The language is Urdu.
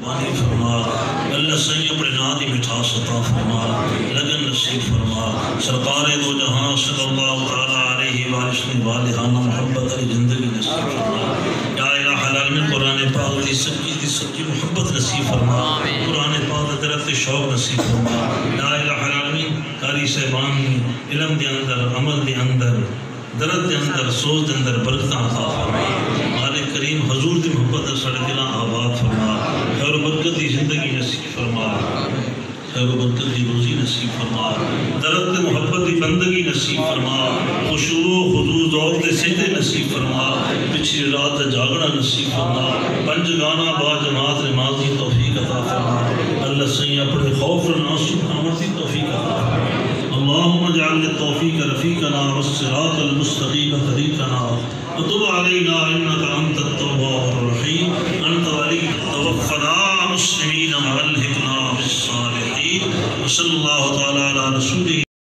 مہربانی فرما اللہ سید اپنے نام دی مٹھاس عطا فرما لگن نصیب فرما سرکار دو جہاں صلی اللہ تعالیٰ علیہ وآلہ محبت علی زندگی نصیب فرما یا الہ العالمین قرآن پاک دی سچی محبت نصیب فرما قرآن پاک دی طرف شوق نصیب فرما یا الہ العالمین قاری صاحبان علم دے اندر عمل دے اندر درد دے اندر سوچ دے اندر برکتاں عطا فرما مالک کریم حضور دی محبت سڑے دلاں آباد فرما خیر و برکت دی زندگی نصیب فرما خیر و برکت دی روزی نصیب فرما درد دی محبت دی بندگی نصیب فرما خشوع و خضوع ذوق دے سجدے نصیب فرما پچھلی رات جاگنا نصیب فرما پنج گانا با جماعت نماز دی توفیق عطا فرما اللہ سید اپنے خوف ناصب نامت دی توفیق عطا فرما اللهم اجعل للتوفيق رفيقنا والصراط المستقيم طريقنا وتب علينا انك انت التواب الرحيم انت ولي توفنا مسلمين والحقنا بالصالحين وصلى الله تعالى على رسوله